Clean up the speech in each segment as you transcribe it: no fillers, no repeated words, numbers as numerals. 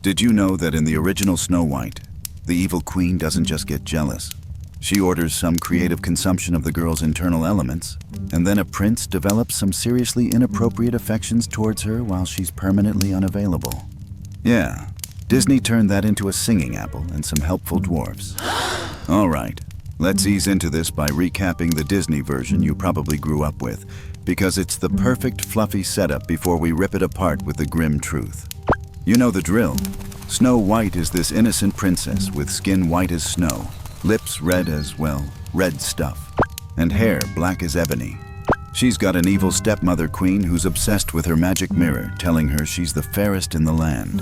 Did you know that in the original Snow White, the evil queen doesn't just get jealous? She orders some creative consumption of the girl's internal elements, and then a prince develops some seriously inappropriate affections towards her while she's permanently unavailable. Yeah, Disney turned that into a singing apple and some helpful dwarfs. All right, let's ease into this by recapping the Disney version you probably grew up with, because it's the perfect fluffy setup before we rip it apart with the grim truth. You know the drill. Snow White is this innocent princess with skin white as snow, lips red as, well, red stuff, and hair black as ebony. She's got an evil stepmother queen who's obsessed with her magic mirror, telling her she's the fairest in the land.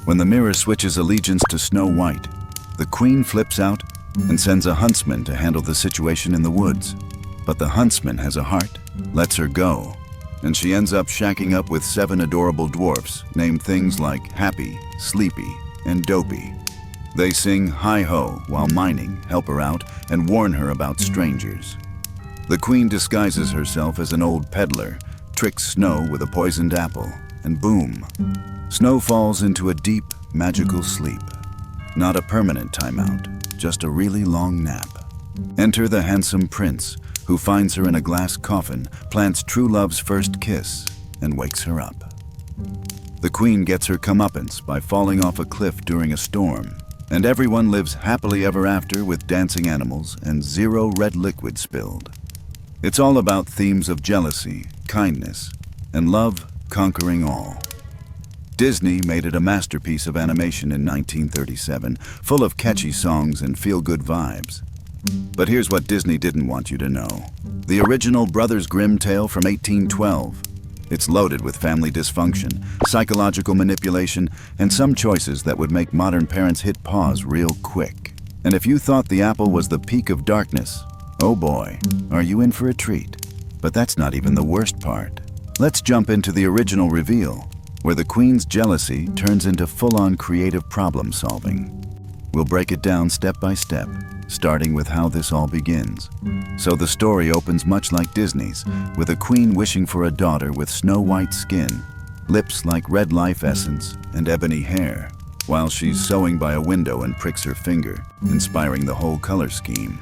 When the mirror switches allegiance to Snow White, the queen flips out and sends a huntsman to handle the situation in the woods. But the huntsman has a heart, lets her go, and she ends up shacking up with 7 adorable dwarfs named things like Happy, Sleepy, and Dopey. They sing hi-ho while mining, help her out, and warn her about strangers. The queen disguises herself as an old peddler, tricks Snow with a poisoned apple, and boom, Snow falls into a deep, magical sleep. Not a permanent timeout, just a really long nap. Enter the handsome prince, who finds her in a glass coffin, plants true love's first kiss, and wakes her up. The queen gets her comeuppance by falling off a cliff during a storm, and everyone lives happily ever after with dancing animals and 0 red liquid spilled. It's all about themes of jealousy, kindness, and love conquering all. Disney made it a masterpiece of animation in 1937, full of catchy songs and feel-good vibes. But here's what Disney didn't want you to know. The original Brothers Grimm tale from 1812. It's loaded with family dysfunction, psychological manipulation, and some choices that would make modern parents hit pause real quick. And if you thought the apple was the peak of darkness, oh boy, are you in for a treat. But that's not even the worst part. Let's jump into the original reveal, where the queen's jealousy turns into full-on creative problem solving. We'll break it down step by step, starting with how this all begins. So the story opens much like Disney's, with a queen wishing for a daughter with snow white skin, lips like red life essence, and ebony hair, while she's sewing by a window and pricks her finger, inspiring the whole color scheme.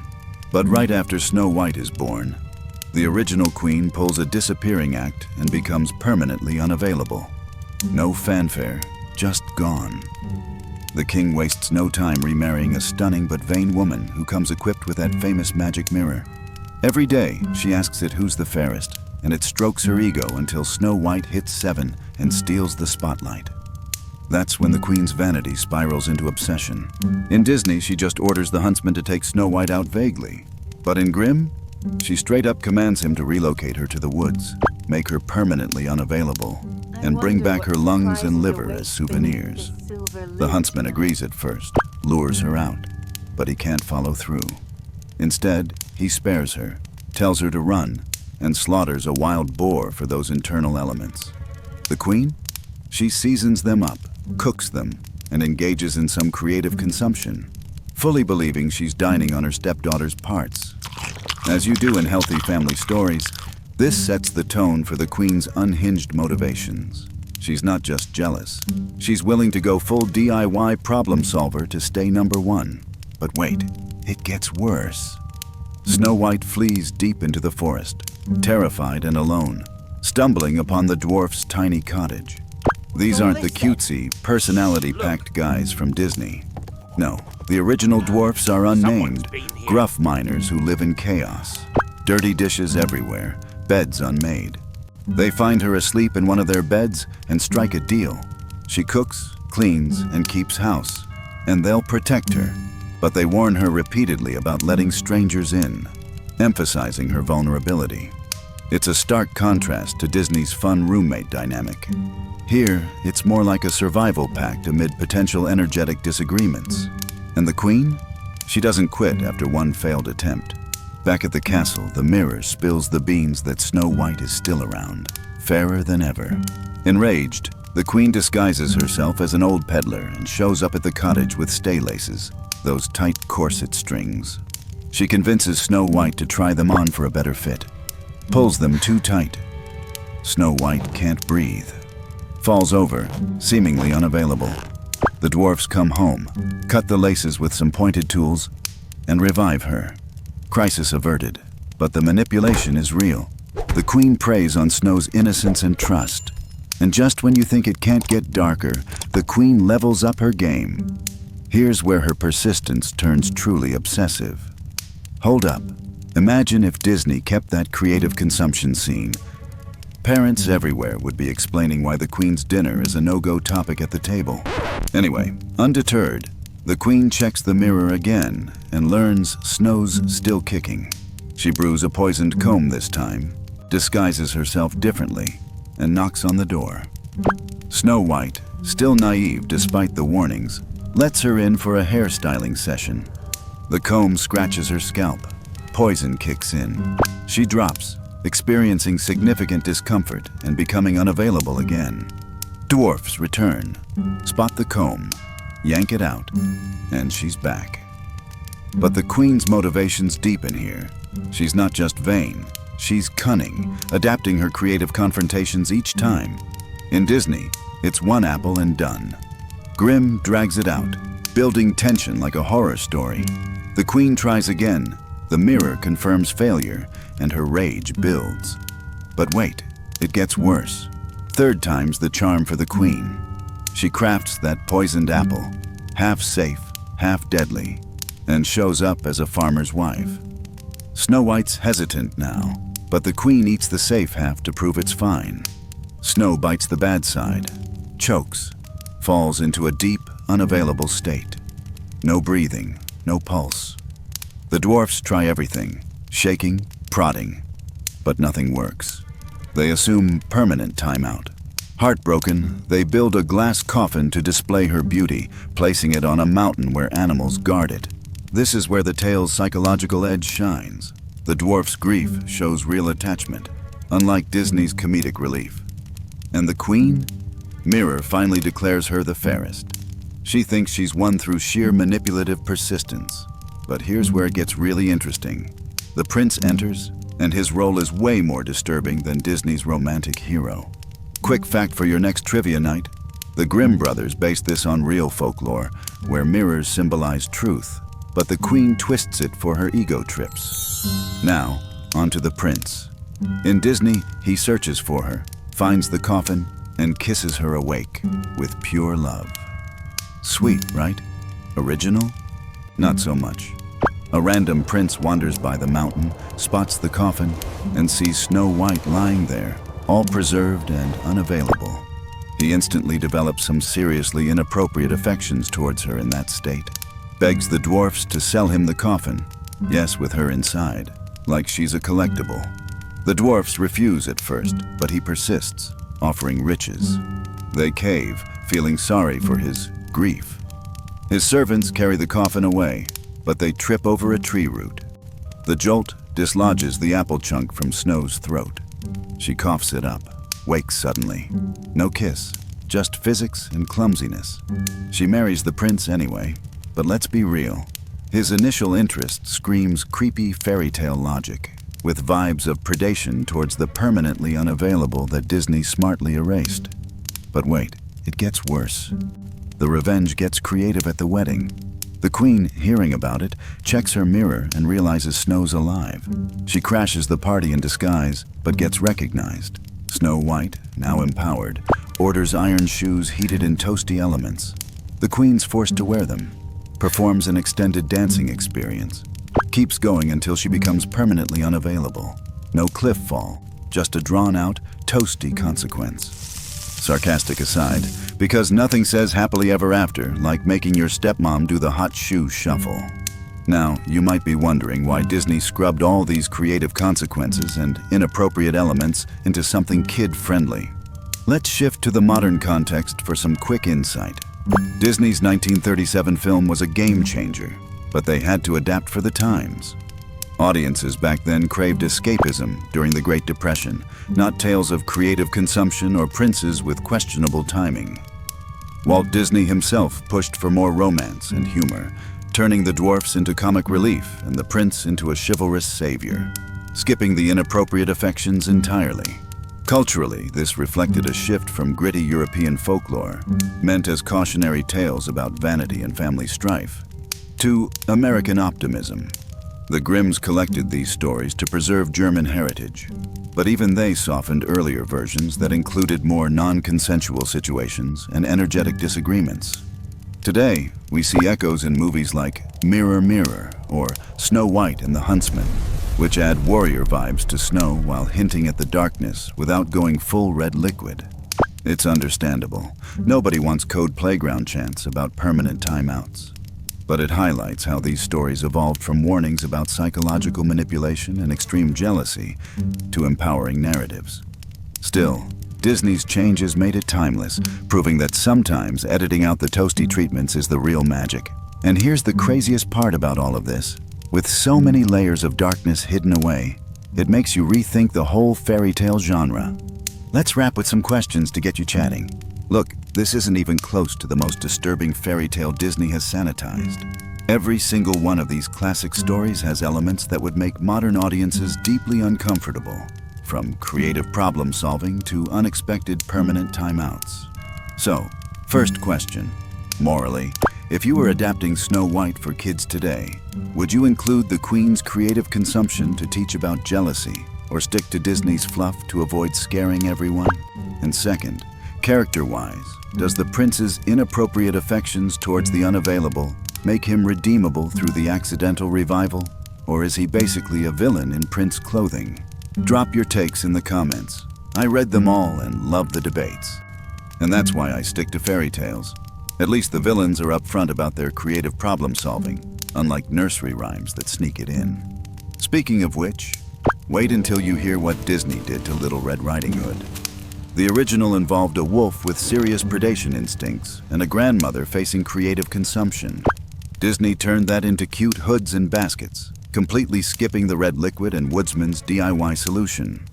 But right after Snow White is born, the original queen pulls a disappearing act and becomes permanently unavailable. No fanfare, just gone. The king wastes no time remarrying a stunning but vain woman who comes equipped with that famous magic mirror. Every day, she asks it who's the fairest, and it strokes her ego until Snow White hits 7 and steals the spotlight. That's when the queen's vanity spirals into obsession. In Disney, she just orders the huntsman to take Snow White out vaguely. But in Grimm, she straight up commands him to relocate her to the woods, make her permanently unavailable, and bring back her lungs and liver as souvenirs. The huntsman agrees at first, lures her out, but he can't follow through. Instead, he spares her, tells her to run, and slaughters a wild boar for those internal elements. The queen? She seasons them up, cooks them, and engages in some creative consumption, fully believing she's dining on her stepdaughter's parts. As you do in healthy family stories, this sets the tone for the queen's unhinged motivations. She's not just jealous. She's willing to go full DIY problem solver to stay number 1. But wait, it gets worse. Snow White flees deep into the forest, terrified and alone, stumbling upon the dwarf's tiny cottage. These aren't the cutesy, personality-packed guys from Disney. No, the original dwarfs are unnamed, gruff miners who live in chaos. Dirty dishes everywhere, beds unmade. They find her asleep in one of their beds and strike a deal. She cooks, cleans, and keeps house, and they'll protect her. But they warn her repeatedly about letting strangers in, emphasizing her vulnerability. It's a stark contrast to Disney's fun roommate dynamic. Here, it's more like a survival pact amid potential energetic disagreements. And the queen? She doesn't quit after one failed attempt. Back at the castle, the mirror spills the beans that Snow White is still around, fairer than ever. Enraged, the queen disguises herself as an old peddler and shows up at the cottage with stay laces, those tight corset strings. She convinces Snow White to try them on for a better fit, pulls them too tight. Snow White can't breathe, falls over, seemingly unavailable. The dwarfs come home, cut the laces with some pointed tools, and revive her. Crisis averted, but the manipulation is real. The queen preys on Snow's innocence and trust. And just when you think it can't get darker, the queen levels up her game. Here's where her persistence turns truly obsessive. Hold up. Imagine if Disney kept that creative consumption scene. Parents everywhere would be explaining why the queen's dinner is a no-go topic at the table. Anyway, undeterred, the queen checks the mirror again and learns Snow's still kicking. She brews a poisoned comb this time, disguises herself differently, and knocks on the door. Snow White, still naive despite the warnings, lets her in for a hairstyling session. The comb scratches her scalp. Poison kicks in. She drops, experiencing significant discomfort and becoming unavailable again. Dwarfs return, spot the comb, yank it out, and she's back. But the queen's motivations deepen here. She's not just vain, she's cunning, adapting her creative confrontations each time. In Disney, it's one apple and done. Grimm drags it out, building tension like a horror story. The queen tries again. The mirror confirms failure, and her rage builds. But wait, it gets worse. Third time's the charm for the queen. She crafts that poisoned apple, half safe, half deadly, and shows up as a farmer's wife. Snow White's hesitant now, but the queen eats the safe half to prove it's fine. Snow bites the bad side, chokes, falls into a deep, unavailable state. No breathing, no pulse. The dwarfs try everything, shaking, prodding, but nothing works. They assume permanent timeout. Heartbroken, they build a glass coffin to display her beauty, placing it on a mountain where animals guard it. This is where the tale's psychological edge shines. The dwarf's grief shows real attachment, unlike Disney's comedic relief. And the queen? Mirror finally declares her the fairest. She thinks she's won through sheer manipulative persistence. But here's where it gets really interesting. The prince enters, and his role is way more disturbing than Disney's romantic hero. Quick fact for your next trivia night: the Grimm Brothers based this on real folklore, where mirrors symbolize truth, but the queen twists it for her ego trips. Now, onto the prince. In Disney, he searches for her, finds the coffin, and kisses her awake with pure love. Sweet, right? Original? Not so much. A random prince wanders by the mountain, spots the coffin, and sees Snow White lying there, all preserved and unavailable. He instantly develops some seriously inappropriate affections towards her in that state. Begs the dwarfs to sell him the coffin, yes, with her inside, like she's a collectible. The dwarfs refuse at first, but he persists, offering riches. They cave, feeling sorry for his grief. His servants carry the coffin away, but they trip over a tree root. The jolt dislodges the apple chunk from Snow's throat. She coughs it up, wakes suddenly. No kiss, just physics and clumsiness. She marries the prince anyway, but let's be real. His initial interest screams creepy fairy tale logic, with vibes of predation towards the permanently unavailable that Disney smartly erased. But wait, it gets worse. The revenge gets creative at the wedding. The queen, hearing about it, checks her mirror and realizes Snow's alive. She crashes the party in disguise, but gets recognized. Snow White, now empowered, orders iron shoes heated in toasty elements. The queen's forced to wear them, performs an extended dancing experience, keeps going until she becomes permanently unavailable. No cliff fall, just a drawn-out, toasty consequence. Sarcastic aside, because nothing says happily ever after like making your stepmom do the hot shoe shuffle. Now, you might be wondering why Disney scrubbed all these creative consequences and inappropriate elements into something kid-friendly. Let's shift to the modern context for some quick insight. Disney's 1937 film was a game changer, but they had to adapt for the times. Audiences back then craved escapism during the Great Depression, not tales of creative consumption or princes with questionable timing. Walt Disney himself pushed for more romance and humor, turning the dwarfs into comic relief and the prince into a chivalrous savior, skipping the inappropriate affections entirely. Culturally, this reflected a shift from gritty European folklore, meant as cautionary tales about vanity and family strife, to American optimism. The Grimms collected these stories to preserve German heritage, but even they softened earlier versions that included more non-consensual situations and energetic disagreements. Today, we see echoes in movies like Mirror, Mirror or Snow White and the Huntsman, which add warrior vibes to snow while hinting at the darkness without going full red liquid. It's understandable. Nobody wants code playground chants about permanent timeouts. But it highlights how these stories evolved from warnings about psychological manipulation and extreme jealousy to empowering narratives. Still, Disney's changes made it timeless, proving that sometimes editing out the toasty treatments is the real magic. And here's the craziest part about all of this. With so many layers of darkness hidden away, it makes you rethink the whole fairy tale genre. Let's wrap with some questions to get you chatting. Look, this isn't even close to the most disturbing fairy tale Disney has sanitized. Every single one of these classic stories has elements that would make modern audiences deeply uncomfortable, from creative problem solving to unexpected permanent timeouts. So, first question. Morally, if you were adapting Snow White for kids today, would you include the Queen's creative consumption to teach about jealousy, or stick to Disney's fluff to avoid scaring everyone? And second, character-wise, does the prince's inappropriate affections towards the unavailable make him redeemable through the accidental revival? Or is he basically a villain in prince clothing? Drop your takes in the comments. I read them all and love the debates. And that's why I stick to fairy tales. At least the villains are upfront about their creative problem solving, unlike nursery rhymes that sneak it in. Speaking of which, wait until you hear what Disney did to Little Red Riding Hood. The original involved a wolf with serious predation instincts and a grandmother facing creative consumption. Disney turned that into cute hoods and baskets, completely skipping the red liquid and woodsman's DIY solution.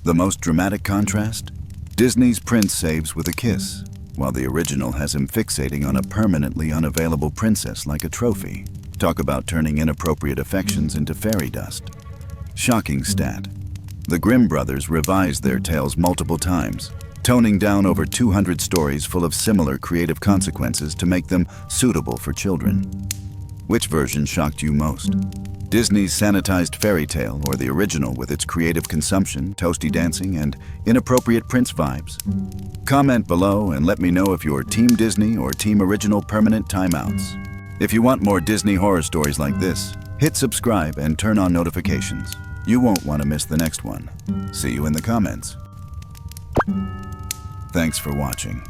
The most dramatic contrast? Disney's prince saves with a kiss, while the original has him fixating on a permanently unavailable princess like a trophy. Talk about turning inappropriate affections into fairy dust. Shocking stat. The Grimm Brothers revised their tales multiple times, toning down over 200 stories full of similar creative consequences to make them suitable for children. Which version shocked you most? Disney's sanitized fairy tale or the original with its creative consumption, toasty dancing, and inappropriate prince vibes? Comment below and let me know if you're Team Disney or Team Original Permanent Timeouts. If you want more Disney horror stories like this, hit subscribe and turn on notifications. You won't want to miss the next one. See you in the comments. Thanks for watching.